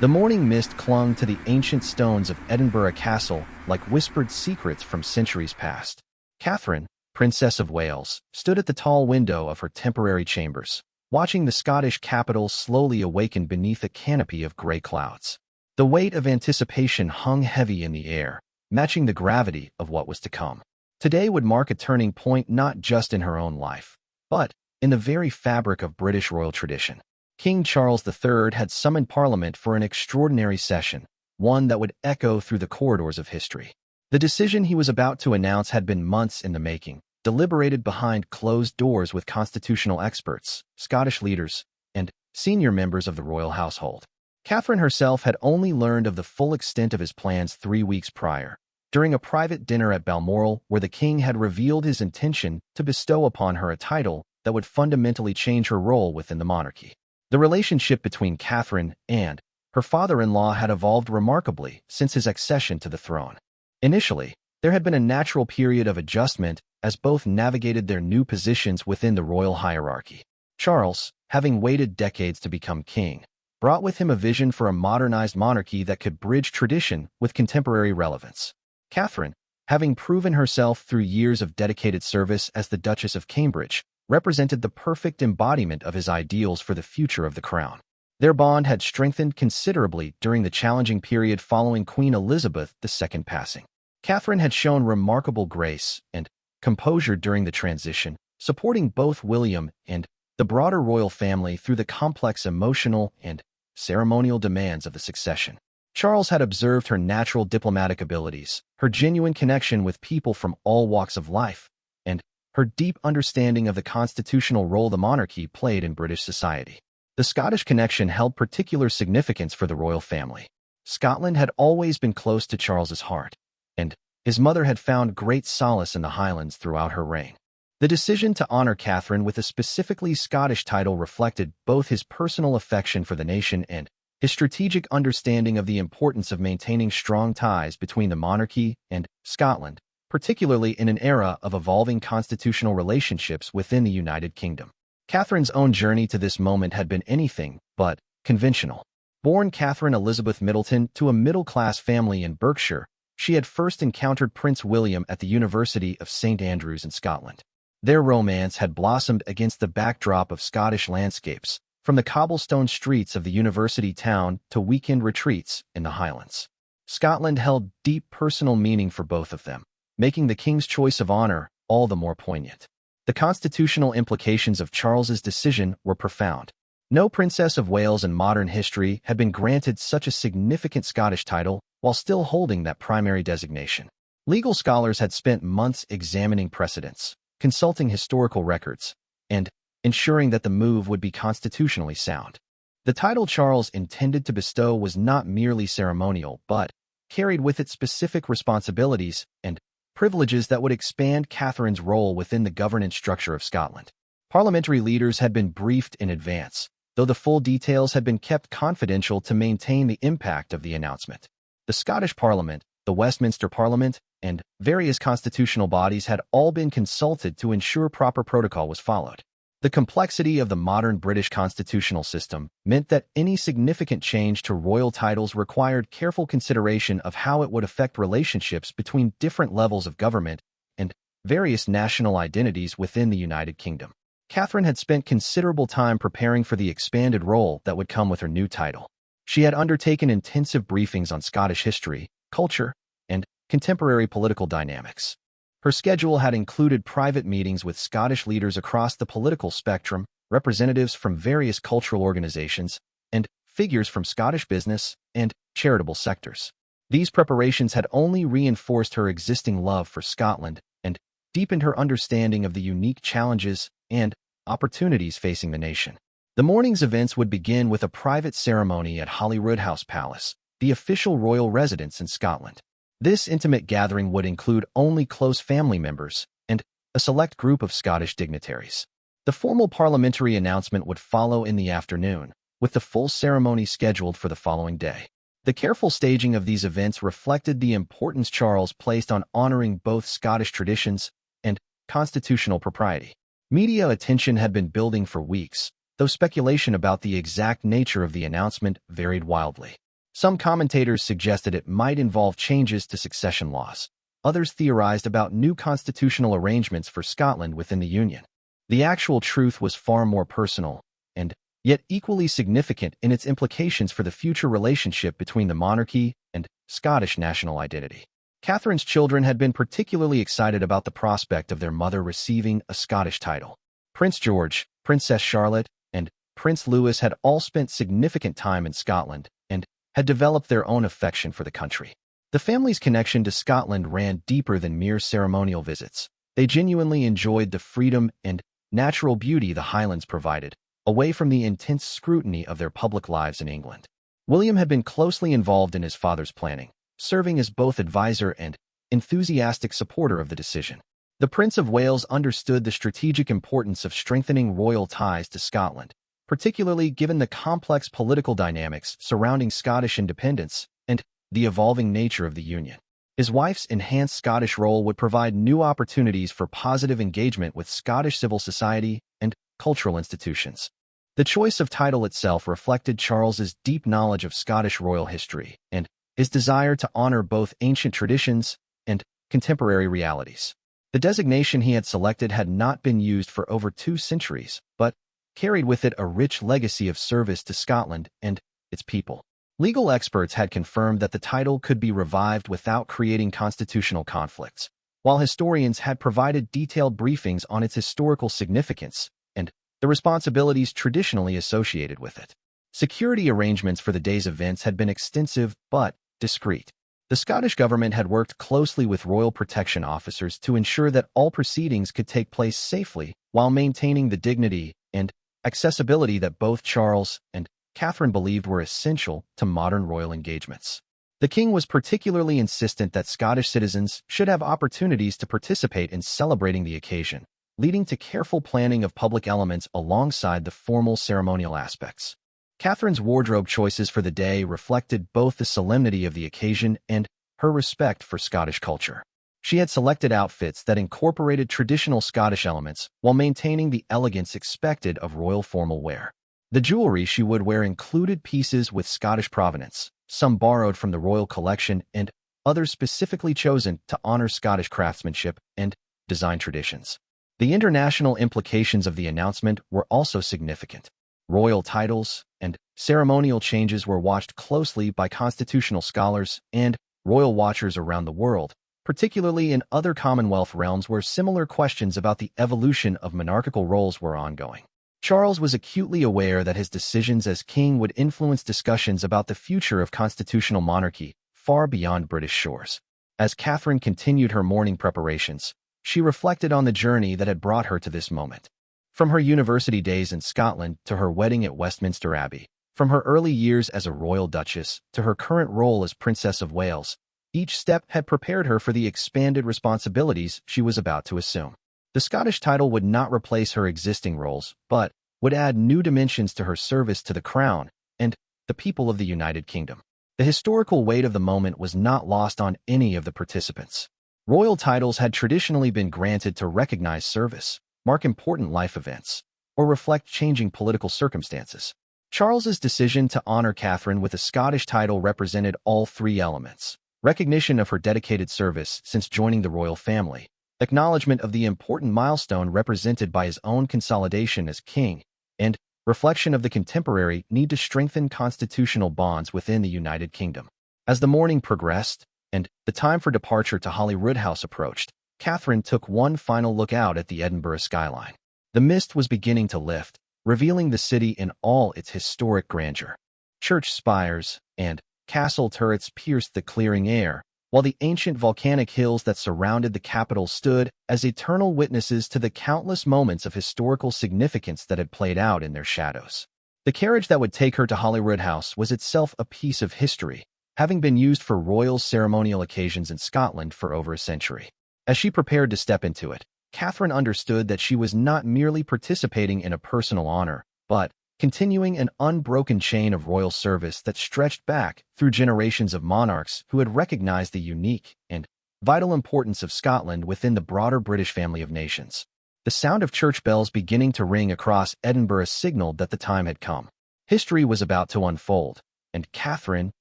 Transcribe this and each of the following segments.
The morning mist clung to the ancient stones of Edinburgh Castle like whispered secrets from centuries past. Catherine, Princess of Wales, stood at the tall window of her temporary chambers, watching the Scottish capital slowly awaken beneath a canopy of grey clouds. The weight of anticipation hung heavy in the air, matching the gravity of what was to come. Today would mark a turning point not just in her own life, but in the very fabric of British royal tradition. King Charles III had summoned Parliament for an extraordinary session, one that would echo through the corridors of history. The decision he was about to announce had been months in the making, deliberated behind closed doors with constitutional experts, Scottish leaders, and senior members of the royal household. Catherine herself had only learned of the full extent of his plans 3 weeks prior, during a private dinner at Balmoral where the king had revealed his intention to bestow upon her a title that would fundamentally change her role within the monarchy. The relationship between Catherine and her father-in-law had evolved remarkably since his accession to the throne. Initially, there had been a natural period of adjustment as both navigated their new positions within the royal hierarchy. Charles, having waited decades to become king, brought with him a vision for a modernized monarchy that could bridge tradition with contemporary relevance. Catherine, having proven herself through years of dedicated service as the Duchess of Cambridge, represented the perfect embodiment of his ideals for the future of the crown. Their bond had strengthened considerably during the challenging period following Queen Elizabeth II's passing. Catherine had shown remarkable grace and composure during the transition, supporting both William and the broader royal family through the complex emotional and ceremonial demands of the succession. Charles had observed her natural diplomatic abilities, her genuine connection with people from all walks of life, and her deep understanding of the constitutional role the monarchy played in British society. The Scottish connection held particular significance for the royal family. Scotland had always been close to Charles's heart, and his mother had found great solace in the Highlands throughout her reign. The decision to honor Catherine with a specifically Scottish title reflected both his personal affection for the nation and his strategic understanding of the importance of maintaining strong ties between the monarchy and Scotland, particularly in an era of evolving constitutional relationships within the United Kingdom. Catherine's own journey to this moment had been anything but conventional. Born Catherine Elizabeth Middleton to a middle-class family in Berkshire, she had first encountered Prince William at the University of St Andrews in Scotland. Their romance had blossomed against the backdrop of Scottish landscapes, from the cobblestone streets of the university town to weekend retreats in the Highlands. Scotland held deep personal meaning for both of them, making the king's choice of honor all the more poignant. The constitutional implications of Charles's decision were profound. No Princess of Wales in modern history had been granted such a significant Scottish title while still holding that primary designation. Legal scholars had spent months examining precedents, consulting historical records, and ensuring that the move would be constitutionally sound. The title Charles intended to bestow was not merely ceremonial, but carried with it specific responsibilities and privileges that would expand Catherine's role within the governance structure of Scotland. Parliamentary leaders had been briefed in advance, though the full details had been kept confidential to maintain the impact of the announcement. The Scottish Parliament, the Westminster Parliament, and various constitutional bodies had all been consulted to ensure proper protocol was followed. The complexity of the modern British constitutional system meant that any significant change to royal titles required careful consideration of how it would affect relationships between different levels of government and various national identities within the United Kingdom. Catherine had spent considerable time preparing for the expanded role that would come with her new title. She had undertaken intensive briefings on Scottish history, culture, and contemporary political dynamics. Her schedule had included private meetings with Scottish leaders across the political spectrum, representatives from various cultural organizations, and figures from Scottish business and charitable sectors. These preparations had only reinforced her existing love for Scotland and deepened her understanding of the unique challenges and opportunities facing the nation. The morning's events would begin with a private ceremony at Holyrood House Palace, the official royal residence in Scotland. This intimate gathering would include only close family members and a select group of Scottish dignitaries. The formal parliamentary announcement would follow in the afternoon, with the full ceremony scheduled for the following day. The careful staging of these events reflected the importance Charles placed on honoring both Scottish traditions and constitutional propriety. Media attention had been building for weeks, though speculation about the exact nature of the announcement varied wildly. Some commentators suggested it might involve changes to succession laws. Others theorized about new constitutional arrangements for Scotland within the Union. The actual truth was far more personal, and yet equally significant in its implications for the future relationship between the monarchy and Scottish national identity. Catherine's children had been particularly excited about the prospect of their mother receiving a Scottish title. Prince George, Princess Charlotte, and Prince Louis had all spent significant time in Scotland and had developed their own affection for the country. The family's connection to Scotland ran deeper than mere ceremonial visits. They genuinely enjoyed the freedom and natural beauty the Highlands provided, away from the intense scrutiny of their public lives in England. William had been closely involved in his father's planning, serving as both advisor and enthusiastic supporter of the decision. The Prince of Wales understood the strategic importance of strengthening royal ties to Scotland, particularly given the complex political dynamics surrounding Scottish independence and the evolving nature of the Union. His wife's enhanced Scottish role would provide new opportunities for positive engagement with Scottish civil society and cultural institutions. The choice of title itself reflected Charles's deep knowledge of Scottish royal history and his desire to honor both ancient traditions and contemporary realities. The designation he had selected had not been used for over 2 centuries, but carried with it a rich legacy of service to Scotland and its people. Legal experts had confirmed that the title could be revived without creating constitutional conflicts, while historians had provided detailed briefings on its historical significance and the responsibilities traditionally associated with it. Security arrangements for the day's events had been extensive but discreet. The Scottish government had worked closely with royal protection officers to ensure that all proceedings could take place safely while maintaining the dignity and accessibility that both Charles and Catherine believed were essential to modern royal engagements. The king was particularly insistent that Scottish citizens should have opportunities to participate in celebrating the occasion, leading to careful planning of public elements alongside the formal ceremonial aspects. Catherine's wardrobe choices for the day reflected both the solemnity of the occasion and her respect for Scottish culture. She had selected outfits that incorporated traditional Scottish elements while maintaining the elegance expected of royal formal wear. The jewelry she would wear included pieces with Scottish provenance, some borrowed from the royal collection and others specifically chosen to honor Scottish craftsmanship and design traditions. The international implications of the announcement were also significant. Royal titles and ceremonial changes were watched closely by constitutional scholars and royal watchers around the world, particularly in other Commonwealth realms where similar questions about the evolution of monarchical roles were ongoing. Charles was acutely aware that his decisions as king would influence discussions about the future of constitutional monarchy far beyond British shores. As Catherine continued her mourning preparations, she reflected on the journey that had brought her to this moment. From her university days in Scotland to her wedding at Westminster Abbey, from her early years as a royal duchess to her current role as Princess of Wales, each step had prepared her for the expanded responsibilities she was about to assume. The Scottish title would not replace her existing roles, but would add new dimensions to her service to the crown and the people of the United Kingdom. The historical weight of the moment was not lost on any of the participants. Royal titles had traditionally been granted to recognize service, mark important life events, or reflect changing political circumstances. Charles's decision to honor Catherine with a Scottish title represented all 3 elements: recognition of her dedicated service since joining the royal family, acknowledgement of the important milestone represented by his own consolidation as king, and reflection of the contemporary need to strengthen constitutional bonds within the United Kingdom. As the morning progressed, and the time for departure to Holyrood House approached, Catherine took one final look out at the Edinburgh skyline. The mist was beginning to lift, revealing the city in all its historic grandeur. Church spires and castle turrets pierced the clearing air, while the ancient volcanic hills that surrounded the capital stood as eternal witnesses to the countless moments of historical significance that had played out in their shadows. The carriage that would take her to Holyrood House was itself a piece of history, having been used for royal ceremonial occasions in Scotland for over a century. As she prepared to step into it, Catherine understood that she was not merely participating in a personal honor, but continuing an unbroken chain of royal service that stretched back through generations of monarchs who had recognized the unique and vital importance of Scotland within the broader British family of nations. The sound of church bells beginning to ring across Edinburgh signaled that the time had come. History was about to unfold, and Catherine,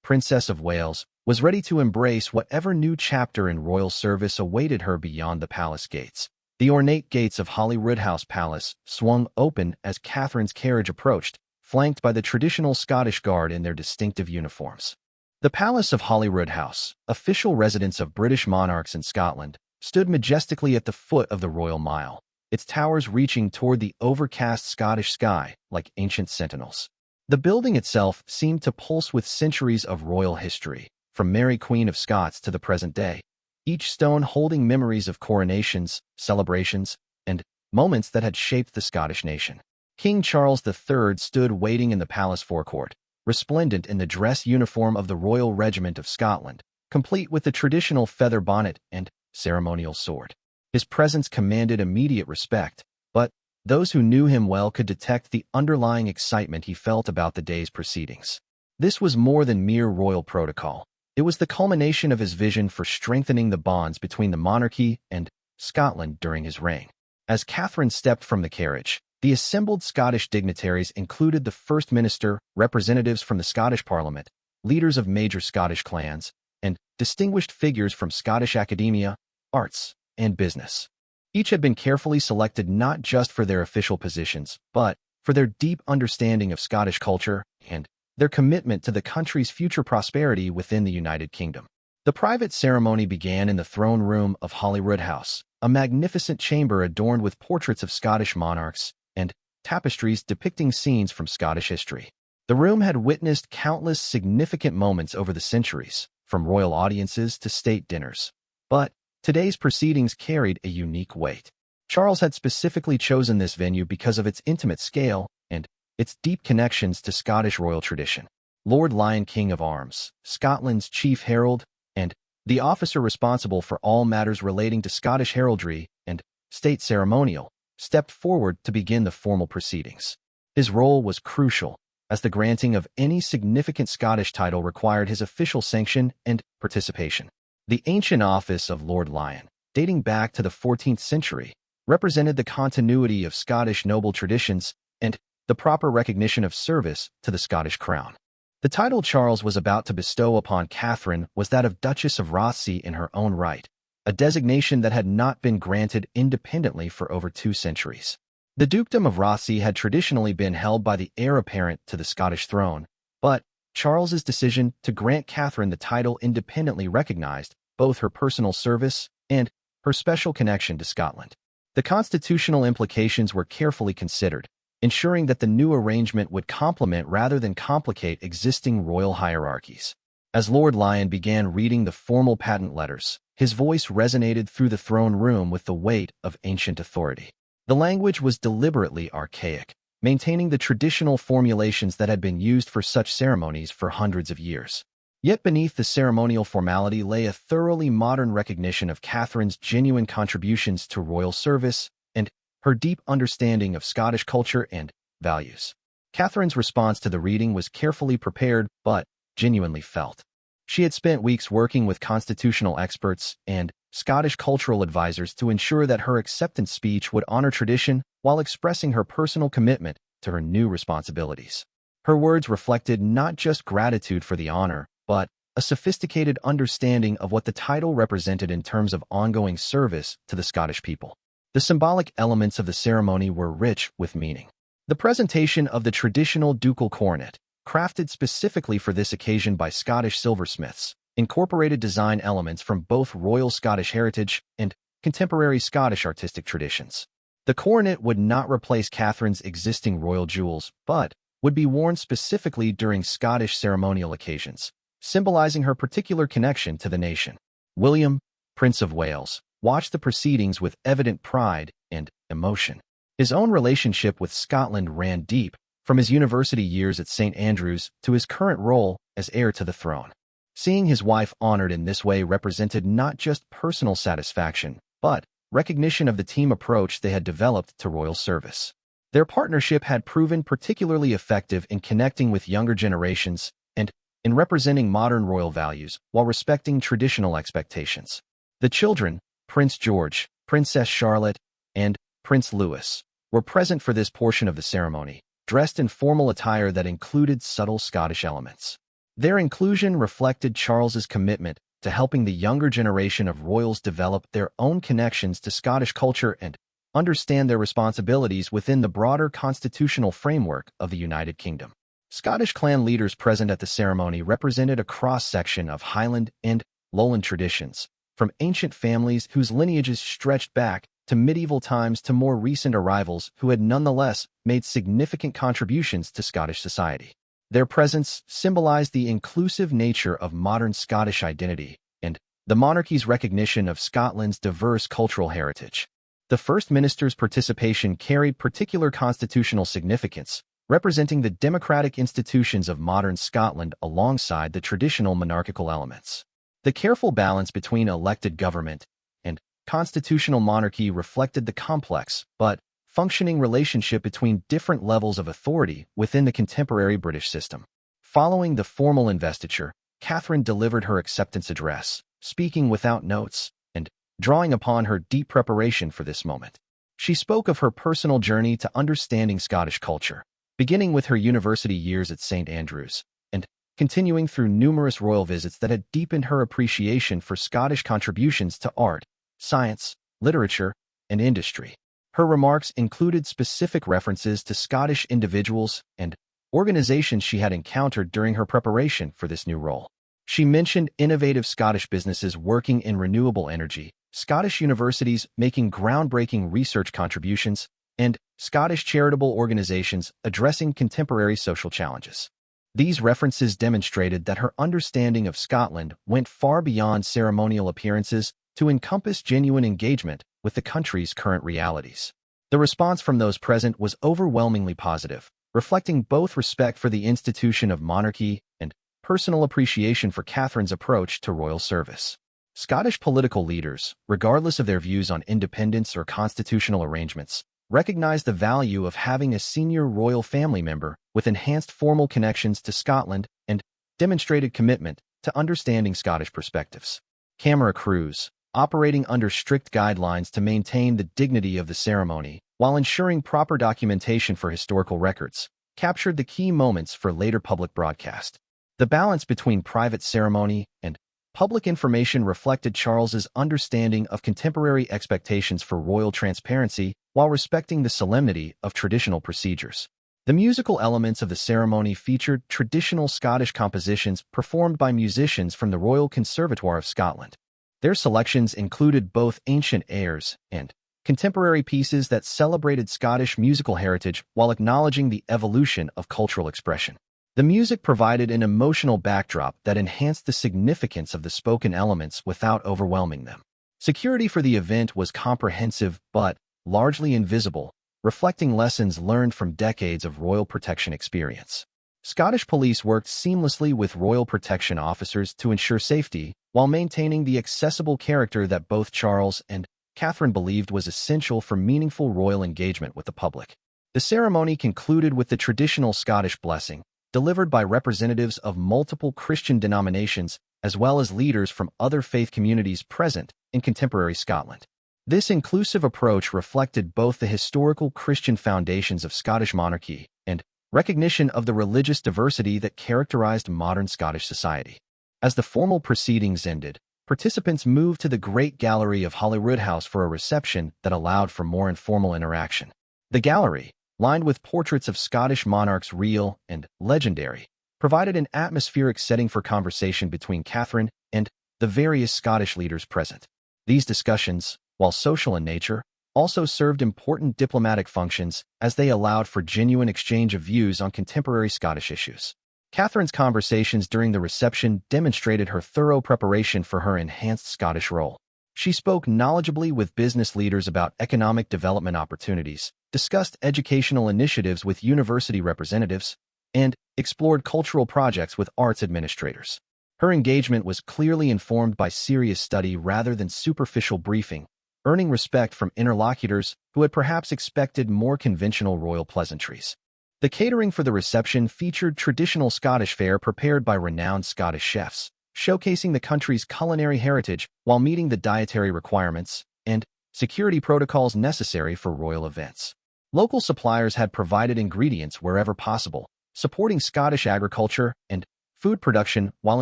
Princess of Wales, was ready to embrace whatever new chapter in royal service awaited her beyond the palace gates. The ornate gates of Holyrood House Palace swung open as Catherine's carriage approached, flanked by the traditional Scottish Guard in their distinctive uniforms. The Palace of Holyrood House, official residence of British monarchs in Scotland, stood majestically at the foot of the Royal Mile, its towers reaching toward the overcast Scottish sky like ancient sentinels. The building itself seemed to pulse with centuries of royal history, from Mary Queen of Scots to the present day, each stone holding memories of coronations, celebrations, and moments that had shaped the Scottish nation. King Charles III stood waiting in the palace forecourt, resplendent in the dress uniform of the Royal Regiment of Scotland, complete with the traditional feather bonnet and ceremonial sword. His presence commanded immediate respect, but those who knew him well could detect the underlying excitement he felt about the day's proceedings. This was more than mere royal protocol. It was the culmination of his vision for strengthening the bonds between the monarchy and Scotland during his reign. As Catherine stepped from the carriage, the assembled Scottish dignitaries included the First Minister, representatives from the Scottish Parliament, leaders of major Scottish clans, and distinguished figures from Scottish academia, arts, and business. Each had been carefully selected not just for their official positions, but for their deep understanding of Scottish culture and their commitment to the country's future prosperity within the United Kingdom. The private ceremony began in the throne room of Holyrood House, a magnificent chamber adorned with portraits of Scottish monarchs and tapestries depicting scenes from Scottish history. The room had witnessed countless significant moments over the centuries, from royal audiences to state dinners. But today's proceedings carried a unique weight. Charles had specifically chosen this venue because of its intimate scale and its deep connections to Scottish royal tradition. Lord Lion King of Arms, Scotland's chief herald, and the officer responsible for all matters relating to Scottish heraldry and state ceremonial, stepped forward to begin the formal proceedings. His role was crucial, as the granting of any significant Scottish title required his official sanction and participation. The ancient office of Lord Lion, dating back to the 14th century, represented the continuity of Scottish noble traditions and the proper recognition of service to the Scottish crown. The title Charles was about to bestow upon Catherine was that of Duchess of Rothesay in her own right, a designation that had not been granted independently for over 2 centuries. The dukedom of Rothesay had traditionally been held by the heir apparent to the Scottish throne, but Charles's decision to grant Catherine the title independently recognized both her personal service and her special connection to Scotland. The constitutional implications were carefully considered, ensuring that the new arrangement would complement rather than complicate existing royal hierarchies. As Lord Lion began reading the formal patent letters, his voice resonated through the throne room with the weight of ancient authority. The language was deliberately archaic, maintaining the traditional formulations that had been used for such ceremonies for hundreds of years. Yet beneath the ceremonial formality lay a thoroughly modern recognition of Catherine's genuine contributions to royal service and her deep understanding of Scottish culture and values. Catherine's response to the reading was carefully prepared but genuinely felt. She had spent weeks working with constitutional experts and Scottish cultural advisors to ensure that her acceptance speech would honor tradition while expressing her personal commitment to her new responsibilities. Her words reflected not just gratitude for the honor, but a sophisticated understanding of what the title represented in terms of ongoing service to the Scottish people. The symbolic elements of the ceremony were rich with meaning. The presentation of the traditional ducal coronet, crafted specifically for this occasion by Scottish silversmiths, incorporated design elements from both royal Scottish heritage and contemporary Scottish artistic traditions. The coronet would not replace Catherine's existing royal jewels, but would be worn specifically during Scottish ceremonial occasions, symbolizing her particular connection to the nation. William, Prince of Wales, watched the proceedings with evident pride and emotion. His own relationship with Scotland ran deep, from his university years at St. Andrews to his current role as heir to the throne. Seeing his wife honored in this way represented not just personal satisfaction, but recognition of the team approach they had developed to royal service. Their partnership had proven particularly effective in connecting with younger generations and in representing modern royal values while respecting traditional expectations. The children, Prince George, Princess Charlotte, and Prince Louis, were present for this portion of the ceremony, dressed in formal attire that included subtle Scottish elements. Their inclusion reflected Charles's commitment to helping the younger generation of royals develop their own connections to Scottish culture and understand their responsibilities within the broader constitutional framework of the United Kingdom. Scottish clan leaders present at the ceremony represented a cross-section of Highland and Lowland traditions, from ancient families whose lineages stretched back to medieval times to more recent arrivals who had nonetheless made significant contributions to Scottish society. Their presence symbolized the inclusive nature of modern Scottish identity and the monarchy's recognition of Scotland's diverse cultural heritage. The First Minister's participation carried particular constitutional significance, representing the democratic institutions of modern Scotland alongside the traditional monarchical elements. The careful balance between elected government and constitutional monarchy reflected the complex but functioning relationship between different levels of authority within the contemporary British system. Following the formal investiture, Catherine delivered her acceptance address, speaking without notes and drawing upon her deep preparation for this moment. She spoke of her personal journey to understanding Scottish culture, beginning with her university years at St. Andrews, and continuing through numerous royal visits that had deepened her appreciation for Scottish contributions to art, science, literature, and industry. Her remarks included specific references to Scottish individuals and organizations she had encountered during her preparation for this new role. She mentioned innovative Scottish businesses working in renewable energy, Scottish universities making groundbreaking research contributions, and Scottish charitable organizations addressing contemporary social challenges. These references demonstrated that her understanding of Scotland went far beyond ceremonial appearances to encompass genuine engagement with the country's current realities. The response from those present was overwhelmingly positive, reflecting both respect for the institution of monarchy and personal appreciation for Catherine's approach to royal service. Scottish political leaders, regardless of their views on independence or constitutional arrangements, recognized the value of having a senior royal family member with enhanced formal connections to Scotland and demonstrated commitment to understanding Scottish perspectives. Camera crews, operating under strict guidelines to maintain the dignity of the ceremony while ensuring proper documentation for historical records, captured the key moments for later public broadcast. The balance between private ceremony and public information reflected Charles's understanding of contemporary expectations for royal transparency while respecting the solemnity of traditional procedures. The musical elements of the ceremony featured traditional Scottish compositions performed by musicians from the Royal Conservatoire of Scotland. Their selections included both ancient airs and contemporary pieces that celebrated Scottish musical heritage while acknowledging the evolution of cultural expression. The music provided an emotional backdrop that enhanced the significance of the spoken elements without overwhelming them. Security for the event was comprehensive but largely invisible, reflecting lessons learned from decades of royal protection experience. Scottish police worked seamlessly with royal protection officers to ensure safety, while maintaining the accessible character that both Charles and Catherine believed was essential for meaningful royal engagement with the public. The ceremony concluded with the traditional Scottish blessing, delivered by representatives of multiple Christian denominations as well as leaders from other faith communities present in contemporary Scotland. This inclusive approach reflected both the historical Christian foundations of Scottish monarchy and recognition of the religious diversity that characterized modern Scottish society. As the formal proceedings ended, participants moved to the Great Gallery of Holyrood House for a reception that allowed for more informal interaction. The gallery, lined with portraits of Scottish monarchs real and legendary, provided an atmospheric setting for conversation between Catherine and the various Scottish leaders present. These discussions, while social in nature, also served important diplomatic functions as they allowed for genuine exchange of views on contemporary Scottish issues. Catherine's conversations during the reception demonstrated her thorough preparation for her enhanced Scottish role. She spoke knowledgeably with business leaders about economic development opportunities, discussed educational initiatives with university representatives, and explored cultural projects with arts administrators. Her engagement was clearly informed by serious study rather than superficial briefing, earning respect from interlocutors who had perhaps expected more conventional royal pleasantries. The catering for the reception featured traditional Scottish fare prepared by renowned Scottish chefs, showcasing the country's culinary heritage while meeting the dietary requirements and security protocols necessary for royal events. Local suppliers had provided ingredients wherever possible, supporting Scottish agriculture and food production while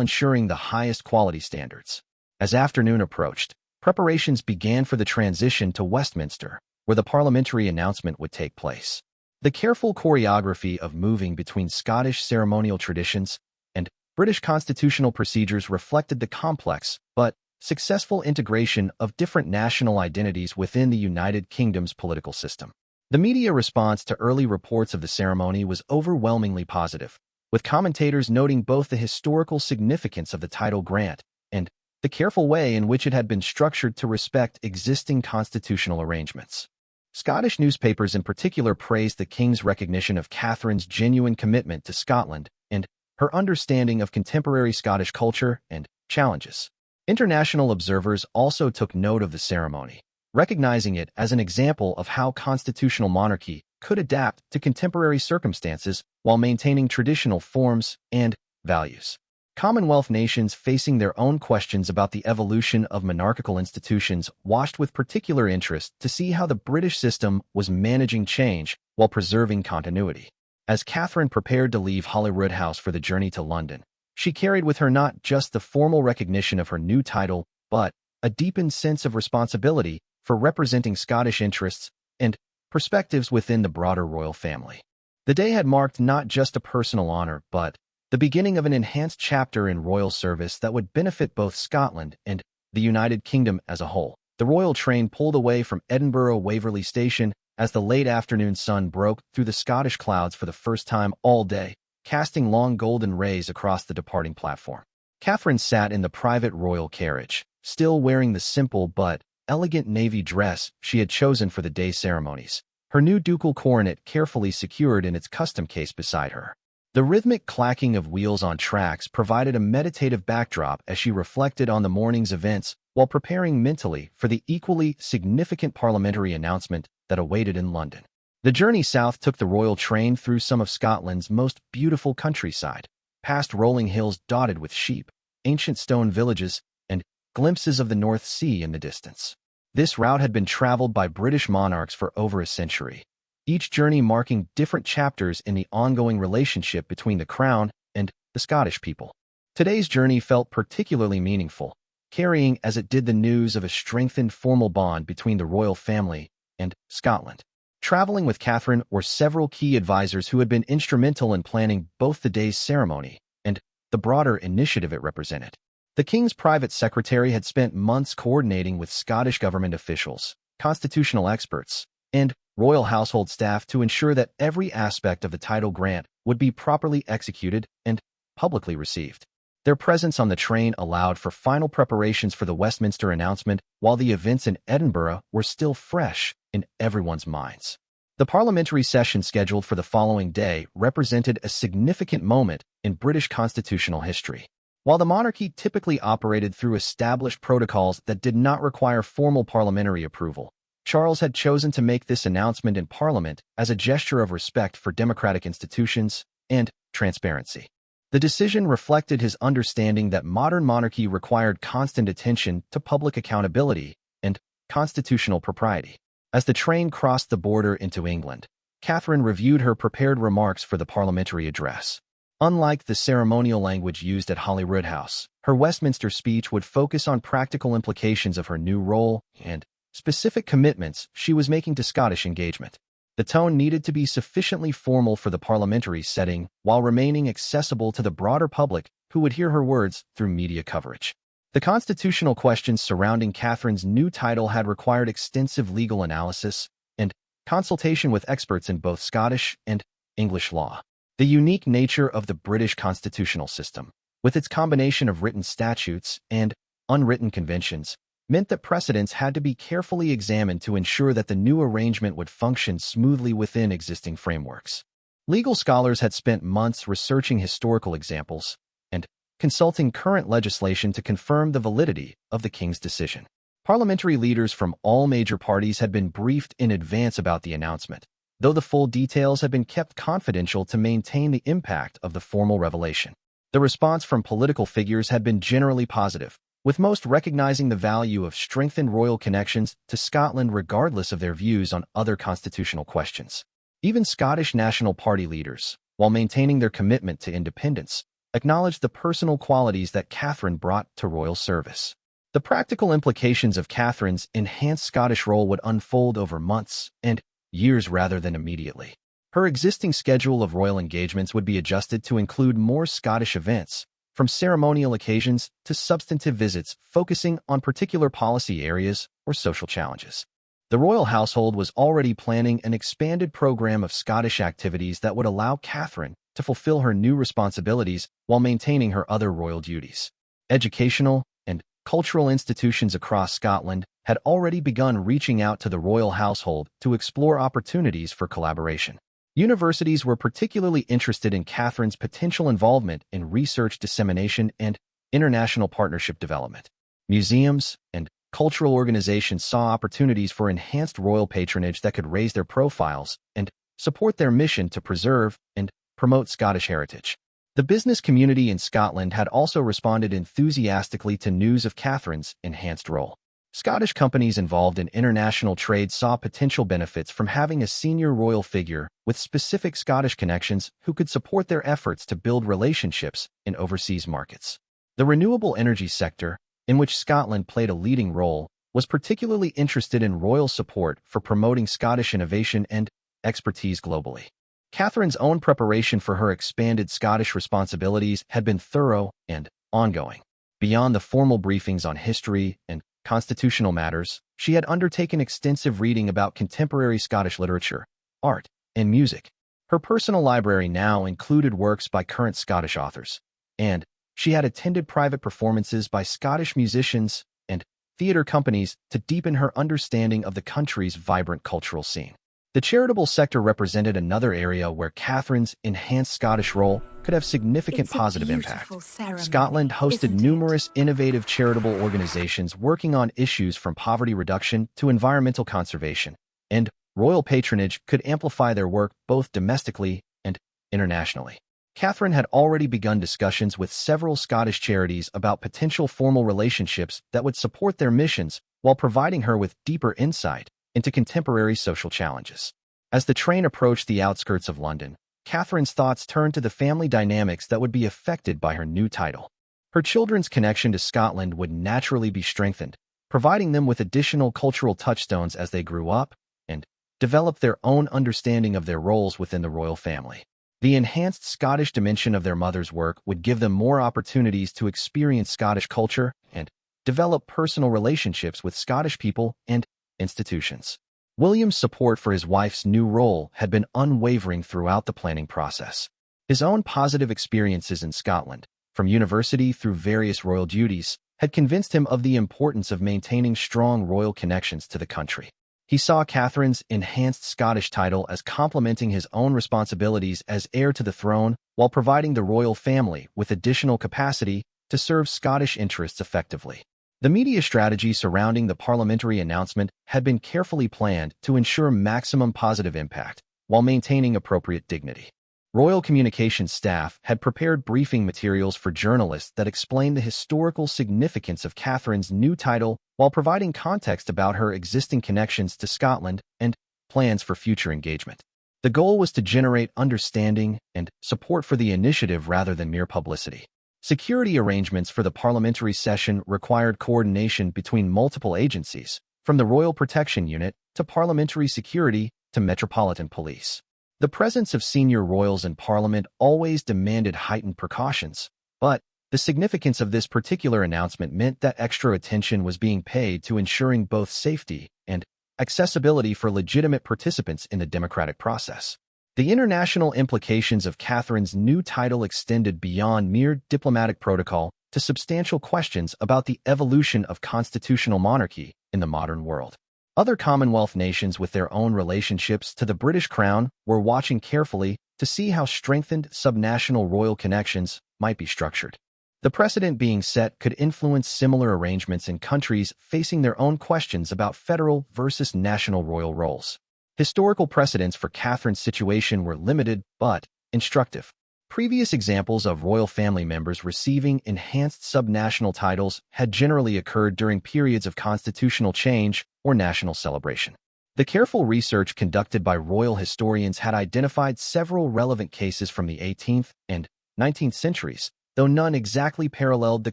ensuring the highest quality standards. As afternoon approached, preparations began for the transition to Westminster, where the parliamentary announcement would take place. The careful choreography of moving between Scottish ceremonial traditions and British constitutional procedures reflected the complex but successful integration of different national identities within the United Kingdom's political system. The media response to early reports of the ceremony was overwhelmingly positive, with commentators noting both the historical significance of the title grant and the careful way in which it had been structured to respect existing constitutional arrangements. Scottish newspapers in particular praised the King's recognition of Catherine's genuine commitment to Scotland and her understanding of contemporary Scottish culture and challenges. International observers also took note of the ceremony, recognizing it as an example of how constitutional monarchy could adapt to contemporary circumstances while maintaining traditional forms and values. Commonwealth nations facing their own questions about the evolution of monarchical institutions watched with particular interest to see how the British system was managing change while preserving continuity. As Catherine prepared to leave Holyrood House for the journey to London, she carried with her not just the formal recognition of her new title, but a deepened sense of responsibility for representing Scottish interests and perspectives within the broader royal family. The day had marked not just a personal honor, but the beginning of an enhanced chapter in royal service that would benefit both Scotland and the United Kingdom as a whole. The royal train pulled away from Edinburgh Waverley Station as the late afternoon sun broke through the Scottish clouds for the first time all day, casting long golden rays across the departing platform. Catherine sat in the private royal carriage, still wearing the simple but elegant navy dress she had chosen for the day's ceremonies, her new ducal coronet carefully secured in its custom case beside her. The rhythmic clacking of wheels on tracks provided a meditative backdrop as she reflected on the morning's events while preparing mentally for the equally significant parliamentary announcement that awaited in London. The journey south took the royal train through some of Scotland's most beautiful countryside, past rolling hills dotted with sheep, ancient stone villages, and glimpses of the North Sea in the distance. This route had been traveled by British monarchs for over a century, each journey marking different chapters in the ongoing relationship between the Crown and the Scottish people. Today's journey felt particularly meaningful, carrying as it did the news of a strengthened formal bond between the royal family and Scotland. Traveling with Catherine were several key advisors who had been instrumental in planning both the day's ceremony and the broader initiative it represented. The King's private secretary had spent months coordinating with Scottish government officials, constitutional experts, and royal household staff to ensure that every aspect of the title grant would be properly executed and publicly received. Their presence on the train allowed for final preparations for the Westminster announcement while the events in Edinburgh were still fresh in everyone's minds. The parliamentary session scheduled for the following day represented a significant moment in British constitutional history. While the monarchy typically operated through established protocols that did not require formal parliamentary approval, Charles had chosen to make this announcement in Parliament as a gesture of respect for democratic institutions and transparency. The decision reflected his understanding that modern monarchy required constant attention to public accountability and constitutional propriety. As the train crossed the border into England, Catherine reviewed her prepared remarks for the parliamentary address. Unlike the ceremonial language used at Holyrood House, her Westminster speech would focus on practical implications of her new role and specific commitments she was making to Scottish engagement. The tone needed to be sufficiently formal for the parliamentary setting while remaining accessible to the broader public who would hear her words through media coverage. The constitutional questions surrounding Catherine's new title had required extensive legal analysis and consultation with experts in both Scottish and English law. The unique nature of the British constitutional system, with its combination of written statutes and unwritten conventions, meant that precedents had to be carefully examined to ensure that the new arrangement would function smoothly within existing frameworks. Legal scholars had spent months researching historical examples and consulting current legislation to confirm the validity of the King's decision. Parliamentary leaders from all major parties had been briefed in advance about the announcement, though the full details had been kept confidential to maintain the impact of the formal revelation. The response from political figures had been generally positive, with most recognizing the value of strengthened royal connections to Scotland regardless of their views on other constitutional questions. Even Scottish National Party leaders, while maintaining their commitment to independence, acknowledged the personal qualities that Catherine brought to royal service. The practical implications of Catherine's enhanced Scottish role would unfold over months and years rather than immediately. Her existing schedule of royal engagements would be adjusted to include more Scottish events, from ceremonial occasions to substantive visits focusing on particular policy areas or social challenges. The royal household was already planning an expanded program of Scottish activities that would allow Catherine to fulfill her new responsibilities while maintaining her other royal duties. Educational and cultural institutions across Scotland had already begun reaching out to the royal household to explore opportunities for collaboration. Universities were particularly interested in Catherine's potential involvement in research dissemination and international partnership development. Museums and cultural organizations saw opportunities for enhanced royal patronage that could raise their profiles and support their mission to preserve and promote Scottish heritage. The business community in Scotland had also responded enthusiastically to news of Catherine's enhanced role. Scottish companies involved in international trade saw potential benefits from having a senior royal figure with specific Scottish connections who could support their efforts to build relationships in overseas markets. The renewable energy sector, in which Scotland played a leading role, was particularly interested in royal support for promoting Scottish innovation and expertise globally. Catherine's own preparation for her expanded Scottish responsibilities had been thorough and ongoing. Beyond the formal briefings on history and constitutional matters, she had undertaken extensive reading about contemporary Scottish literature, art, and music. Her personal library now included works by current Scottish authors, and she had attended private performances by Scottish musicians and theatre companies to deepen her understanding of the country's vibrant cultural scene. The charitable sector represented another area where Catherine's enhanced Scottish role could have significant positive impact. Scotland hosted numerous innovative charitable organizations working on issues from poverty reduction to environmental conservation, and royal patronage could amplify their work both domestically and internationally. Catherine had already begun discussions with several Scottish charities about potential formal relationships that would support their missions while providing her with deeper insight into contemporary social challenges. As the train approached the outskirts of London, Catherine's thoughts turned to the family dynamics that would be affected by her new title. Her children's connection to Scotland would naturally be strengthened, providing them with additional cultural touchstones as they grew up and developed their own understanding of their roles within the royal family. The enhanced Scottish dimension of their mother's work would give them more opportunities to experience Scottish culture and develop personal relationships with Scottish people and institutions. William's support for his wife's new role had been unwavering throughout the planning process. His own positive experiences in Scotland, from university through various royal duties, had convinced him of the importance of maintaining strong royal connections to the country. He saw Catherine's enhanced Scottish title as complementing his own responsibilities as heir to the throne while providing the royal family with additional capacity to serve Scottish interests effectively. The media strategy surrounding the parliamentary announcement had been carefully planned to ensure maximum positive impact while maintaining appropriate dignity. Royal Communications staff had prepared briefing materials for journalists that explained the historical significance of Catherine's new title while providing context about her existing connections to Scotland and plans for future engagement. The goal was to generate understanding and support for the initiative rather than mere publicity. Security arrangements for the parliamentary session required coordination between multiple agencies, from the Royal Protection Unit to Parliamentary Security to Metropolitan Police. The presence of senior royals in Parliament always demanded heightened precautions, but the significance of this particular announcement meant that extra attention was being paid to ensuring both safety and accessibility for legitimate participants in the democratic process. The international implications of Catherine's new title extended beyond mere diplomatic protocol to substantial questions about the evolution of constitutional monarchy in the modern world. Other Commonwealth nations with their own relationships to the British Crown were watching carefully to see how strengthened subnational royal connections might be structured. The precedent being set could influence similar arrangements in countries facing their own questions about federal versus national royal roles. Historical precedents for Catherine's situation were limited but instructive. Previous examples of royal family members receiving enhanced subnational titles had generally occurred during periods of constitutional change or national celebration. The careful research conducted by royal historians had identified several relevant cases from the 18th and 19th centuries though none exactly paralleled the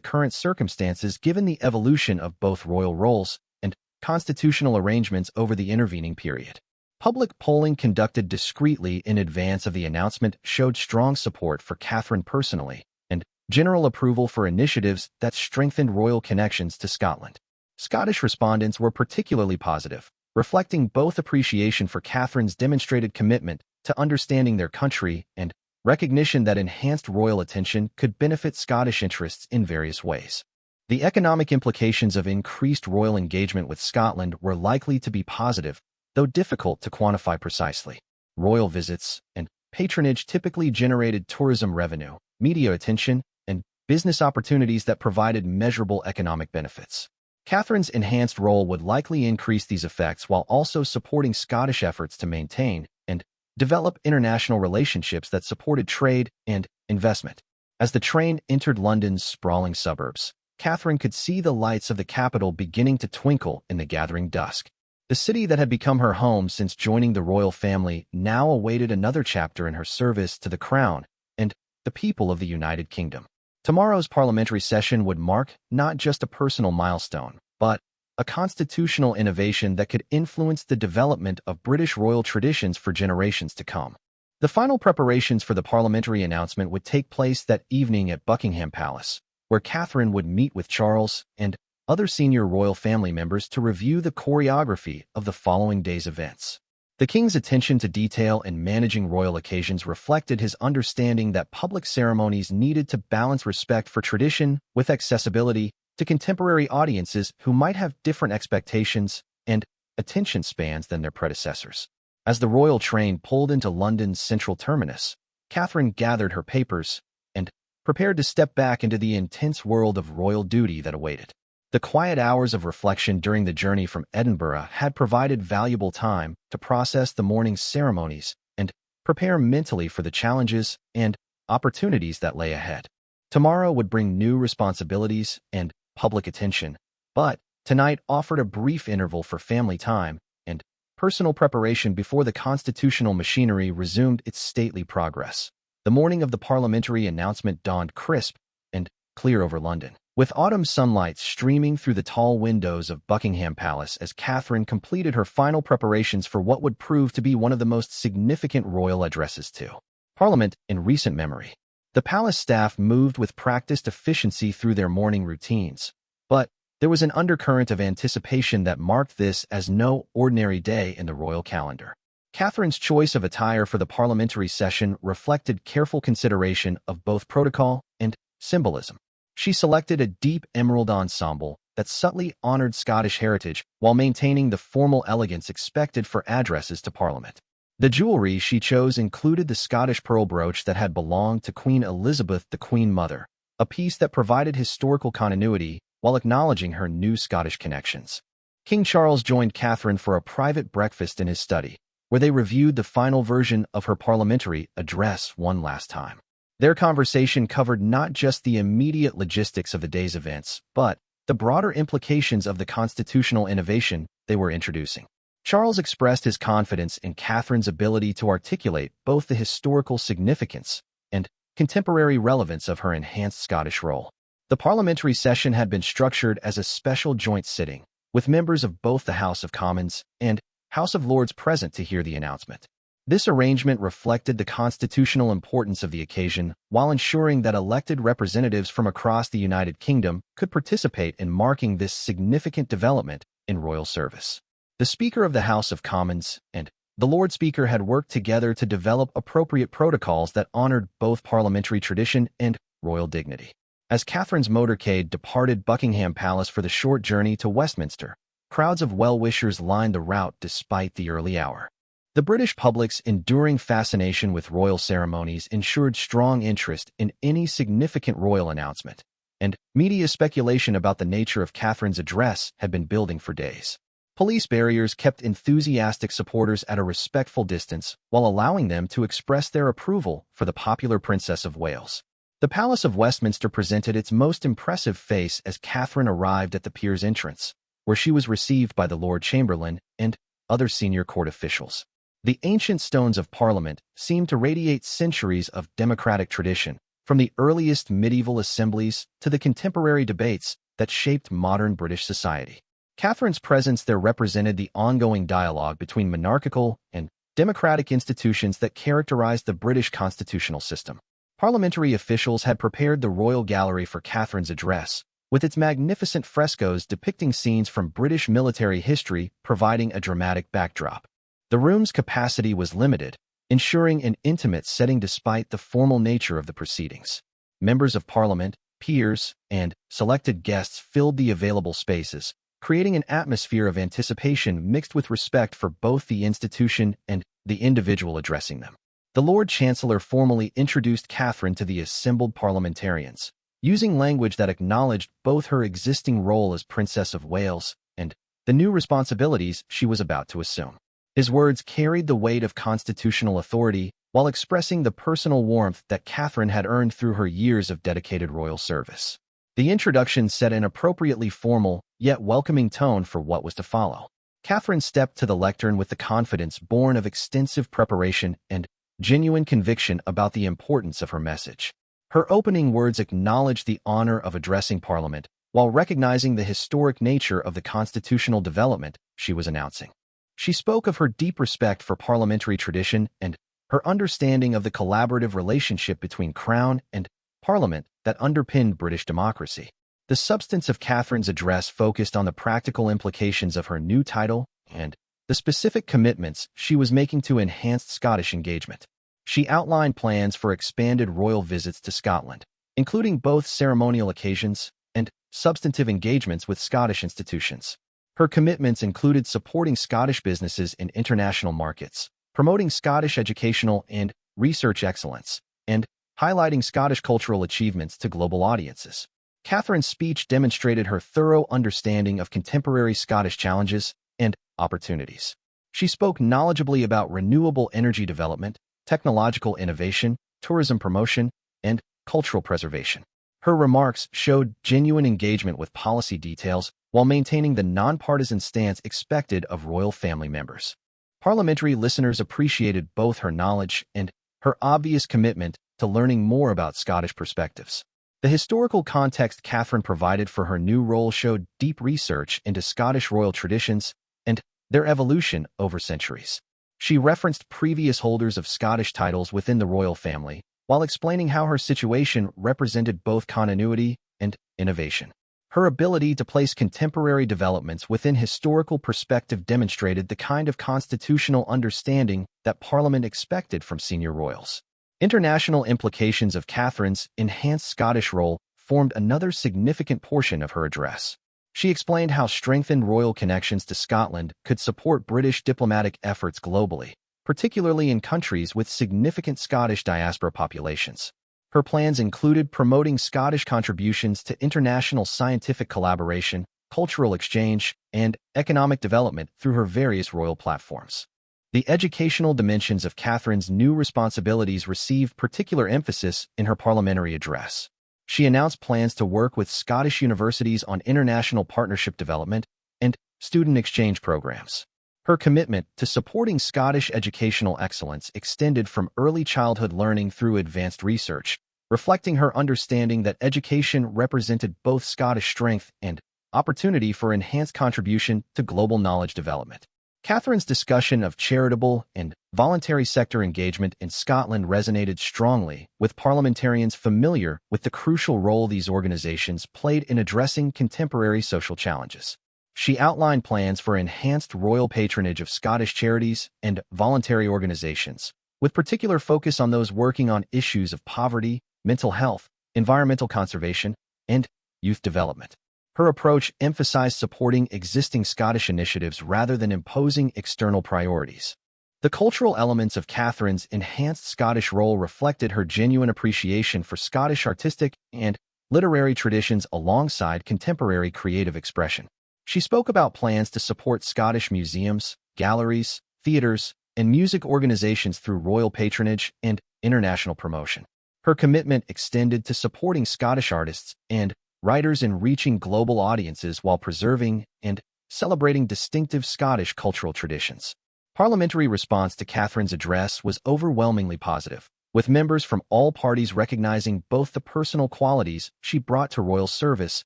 current circumstances given the evolution of both royal roles and constitutional arrangements over the intervening period. Public polling conducted discreetly in advance of the announcement showed strong support for Catherine personally and general approval for initiatives that strengthened royal connections to Scotland. Scottish respondents were particularly positive, reflecting both appreciation for Catherine's demonstrated commitment to understanding their country and recognition that enhanced royal attention could benefit Scottish interests in various ways. The economic implications of increased royal engagement with Scotland were likely to be positive, though difficult to quantify precisely. Royal visits and patronage typically generated tourism revenue, media attention, and business opportunities that provided measurable economic benefits. Catherine's enhanced role would likely increase these effects while also supporting Scottish efforts to maintain and develop international relationships that supported trade and investment. As the train entered London's sprawling suburbs, Catherine could see the lights of the capital beginning to twinkle in the gathering dusk. The city that had become her home since joining the royal family now awaited another chapter in her service to the crown and the people of the United Kingdom. Tomorrow's parliamentary session would mark not just a personal milestone, but a constitutional innovation that could influence the development of British royal traditions for generations to come. The final preparations for the parliamentary announcement would take place that evening at Buckingham Palace, where Catherine would meet with Charles and other senior royal family members to review the choreography of the following day's events. The king's attention to detail in managing royal occasions reflected his understanding that public ceremonies needed to balance respect for tradition with accessibility to contemporary audiences who might have different expectations and attention spans than their predecessors. As the royal train pulled into London's central terminus, Catherine gathered her papers and prepared to step back into the intense world of royal duty that awaited. The quiet hours of reflection during the journey from Edinburgh had provided valuable time to process the morning's ceremonies and prepare mentally for the challenges and opportunities that lay ahead. Tomorrow would bring new responsibilities and public attention, but tonight offered a brief interval for family time and personal preparation before the constitutional machinery resumed its stately progress. The morning of the parliamentary announcement dawned crisp and clear over London, with autumn sunlight streaming through the tall windows of Buckingham Palace as Catherine completed her final preparations for what would prove to be one of the most significant royal addresses to Parliament in recent memory. The palace staff moved with practiced efficiency through their morning routines, but there was an undercurrent of anticipation that marked this as no ordinary day in the royal calendar. Catherine's choice of attire for the parliamentary session reflected careful consideration of both protocol and symbolism. She selected a deep emerald ensemble that subtly honored Scottish heritage while maintaining the formal elegance expected for addresses to Parliament. The jewelry she chose included the Scottish pearl brooch that had belonged to Queen Elizabeth, the Queen Mother, a piece that provided historical continuity while acknowledging her new Scottish connections. King Charles joined Catherine for a private breakfast in his study, where they reviewed the final version of her parliamentary address one last time. Their conversation covered not just the immediate logistics of the day's events, but the broader implications of the constitutional innovation they were introducing. Charles expressed his confidence in Catherine's ability to articulate both the historical significance and contemporary relevance of her enhanced Scottish role. The parliamentary session had been structured as a special joint sitting, with members of both the House of Commons and House of Lords present to hear the announcement. This arrangement reflected the constitutional importance of the occasion while ensuring that elected representatives from across the United Kingdom could participate in marking this significant development in royal service. The Speaker of the House of Commons and the Lord Speaker had worked together to develop appropriate protocols that honored both parliamentary tradition and royal dignity. As Catherine's motorcade departed Buckingham Palace for the short journey to Westminster, crowds of well-wishers lined the route despite the early hour. The British public's enduring fascination with royal ceremonies ensured strong interest in any significant royal announcement, and media speculation about the nature of Catherine's address had been building for days. Police barriers kept enthusiastic supporters at a respectful distance while allowing them to express their approval for the popular Princess of Wales. The Palace of Westminster presented its most impressive face as Catherine arrived at the Peers' entrance, where she was received by the Lord Chamberlain and other senior court officials. The ancient stones of Parliament seemed to radiate centuries of democratic tradition, from the earliest medieval assemblies to the contemporary debates that shaped modern British society. Catherine's presence there represented the ongoing dialogue between monarchical and democratic institutions that characterized the British constitutional system. Parliamentary officials had prepared the Royal Gallery for Catherine's address, with its magnificent frescoes depicting scenes from British military history providing a dramatic backdrop. The room's capacity was limited, ensuring an intimate setting despite the formal nature of the proceedings. Members of Parliament, peers, and selected guests filled the available spaces, creating an atmosphere of anticipation mixed with respect for both the institution and the individual addressing them. The Lord Chancellor formally introduced Catherine to the assembled parliamentarians, using language that acknowledged both her existing role as Princess of Wales and the new responsibilities she was about to assume. His words carried the weight of constitutional authority while expressing the personal warmth that Catherine had earned through her years of dedicated royal service. The introduction set an appropriately formal, yet welcoming tone for what was to follow. Catherine stepped to the lectern with the confidence born of extensive preparation and genuine conviction about the importance of her message. Her opening words acknowledged the honor of addressing Parliament while recognizing the historic nature of the constitutional development she was announcing. She spoke of her deep respect for parliamentary tradition and her understanding of the collaborative relationship between Crown and Parliament that underpinned British democracy. The substance of Catherine's address focused on the practical implications of her new title and the specific commitments she was making to enhanced Scottish engagement. She outlined plans for expanded royal visits to Scotland, including both ceremonial occasions and substantive engagements with Scottish institutions. Her commitments included supporting Scottish businesses in international markets, promoting Scottish educational and research excellence, and highlighting Scottish cultural achievements to global audiences. Catherine's speech demonstrated her thorough understanding of contemporary Scottish challenges and opportunities. She spoke knowledgeably about renewable energy development, technological innovation, tourism promotion, and cultural preservation. Her remarks showed genuine engagement with policy details while maintaining the nonpartisan stance expected of royal family members. Parliamentary listeners appreciated both her knowledge and her obvious commitment to learning more about Scottish perspectives. The historical context Catherine provided for her new role showed deep research into Scottish royal traditions and their evolution over centuries. She referenced previous holders of Scottish titles within the royal family, while explaining how her situation represented both continuity and innovation. Her ability to place contemporary developments within historical perspective demonstrated the kind of constitutional understanding that Parliament expected from senior royals. International implications of Catherine's enhanced Scottish role formed another significant portion of her address. She explained how strengthened royal connections to Scotland could support British diplomatic efforts globally, particularly in countries with significant Scottish diaspora populations. Her plans included promoting Scottish contributions to international scientific collaboration, cultural exchange, and economic development through her various royal platforms. The educational dimensions of Catherine's new responsibilities received particular emphasis in her parliamentary address. She announced plans to work with Scottish universities on international partnership development and student exchange programs. Her commitment to supporting Scottish educational excellence extended from early childhood learning through advanced research, reflecting her understanding that education represented both Scottish strength and opportunity for enhanced contribution to global knowledge development. Catherine's discussion of charitable and voluntary sector engagement in Scotland resonated strongly with parliamentarians familiar with the crucial role these organizations played in addressing contemporary social challenges. She outlined plans for enhanced royal patronage of Scottish charities and voluntary organizations, with particular focus on those working on issues of poverty, mental health, environmental conservation, and youth development. Her approach emphasized supporting existing Scottish initiatives rather than imposing external priorities. The cultural elements of Catherine's enhanced Scottish role reflected her genuine appreciation for Scottish artistic and literary traditions alongside contemporary creative expression. She spoke about plans to support Scottish museums, galleries, theaters, and music organizations through royal patronage and international promotion. Her commitment extended to supporting Scottish artists and writers in reaching global audiences while preserving and celebrating distinctive Scottish cultural traditions. Parliamentary response to Catherine's address was overwhelmingly positive, with members from all parties recognizing both the personal qualities she brought to royal service